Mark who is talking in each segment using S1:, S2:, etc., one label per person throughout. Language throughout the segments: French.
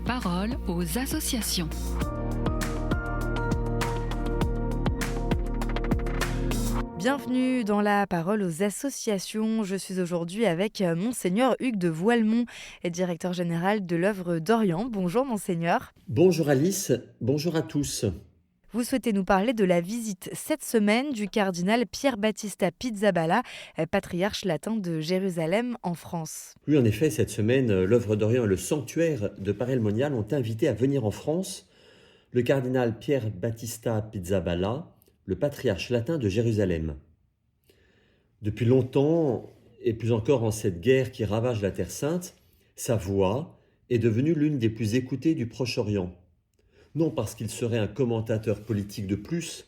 S1: parole aux associations.
S2: Bienvenue dans la parole aux associations. Je suis aujourd'hui avec Monseigneur Hugues de Voilemont, directeur général de l'œuvre d'Orient. Bonjour Monseigneur.
S3: Bonjour Alice, bonjour à tous.
S2: Vous souhaitez nous parler de la visite cette semaine du cardinal Pier Battista Pizzaballa, patriarche latin de Jérusalem en France.
S3: Oui, en effet, cette semaine, l'œuvre d'Orient et le sanctuaire de Paray-le-Monial ont invité à venir en France le cardinal Pier Battista Pizzaballa, le patriarche latin de Jérusalem. Depuis longtemps, et plus encore en cette guerre qui ravage la Terre Sainte, sa voix est devenue l'une des plus écoutées du Proche-Orient. Non parce qu'il serait un commentateur politique de plus,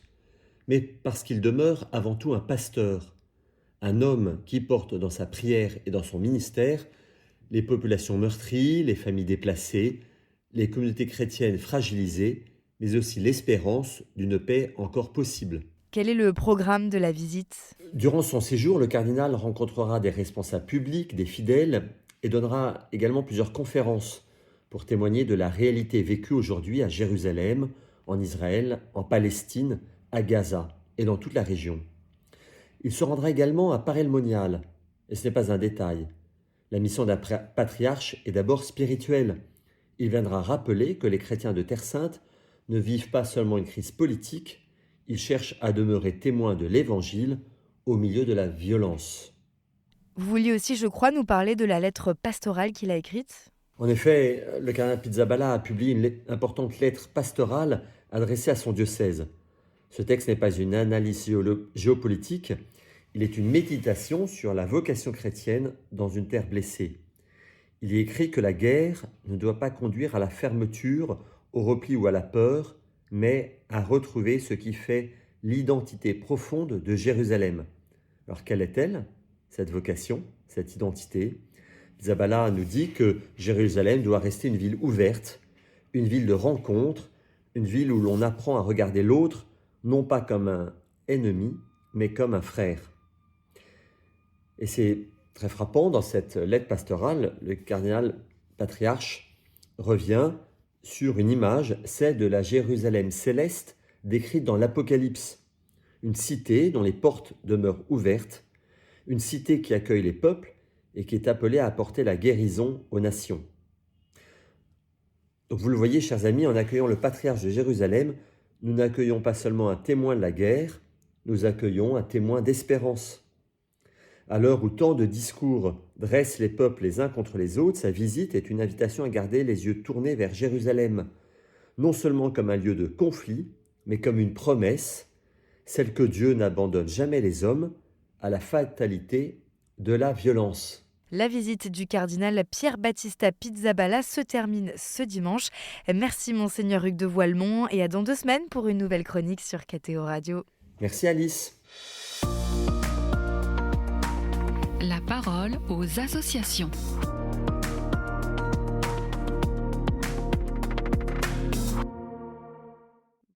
S3: mais parce qu'il demeure avant tout un pasteur, un homme qui porte dans sa prière et dans son ministère les populations meurtries, les familles déplacées, les communautés chrétiennes fragilisées, mais aussi l'espérance d'une paix encore possible.
S2: Quel est le programme de la visite ?
S3: Durant son séjour, le cardinal rencontrera des responsables publics, des fidèles, et donnera également plusieurs conférences pour témoigner de la réalité vécue aujourd'hui à Jérusalem, en Israël, en Palestine, à Gaza et dans toute la région. Il se rendra également à Paray-le-Monial, et ce n'est pas un détail. La mission d'un patriarche est d'abord spirituelle. Il viendra rappeler que les chrétiens de Terre Sainte ne vivent pas seulement une crise politique, ils cherchent à demeurer témoins de l'Évangile au milieu de la violence.
S2: Vous vouliez aussi, je crois, nous parler de la lettre pastorale qu'il a écrite ?
S3: En effet, le cardinal Pizzaballa a publié une importante lettre pastorale adressée à son diocèse. Ce texte n'est pas une analyse géopolitique, il est une méditation sur la vocation chrétienne dans une terre blessée. Il y est écrit que la guerre ne doit pas conduire à la fermeture, au repli ou à la peur, mais à retrouver ce qui fait l'identité profonde de Jérusalem. Alors quelle est-elle, cette vocation, cette identité ? Pizzaballa nous dit que Jérusalem doit rester une ville ouverte, une ville de rencontre, une ville où l'on apprend à regarder l'autre, non pas comme un ennemi, mais comme un frère. Et c'est très frappant, dans cette lettre pastorale, le cardinal patriarche revient sur une image, celle de la Jérusalem céleste décrite dans l'Apocalypse. Une cité dont les portes demeurent ouvertes, une cité qui accueille les peuples et qui est appelée à apporter la guérison aux nations. Donc vous le voyez, chers amis, en accueillant le patriarche de Jérusalem, nous n'accueillons pas seulement un témoin de la guerre, nous accueillons un témoin d'espérance. À l'heure où tant de discours dressent les peuples les uns contre les autres, sa visite est une invitation à garder les yeux tournés vers Jérusalem, non seulement comme un lieu de conflit, mais comme une promesse, celle que Dieu n'abandonne jamais les hommes à la fatalité de la violence.
S2: La visite du cardinal Pier Battista Pizzaballa se termine ce dimanche. Merci Monseigneur Hugues de Voilemont et à dans 2 semaines pour une nouvelle chronique sur KTO Radio.
S3: Merci Alice.
S1: La parole aux associations.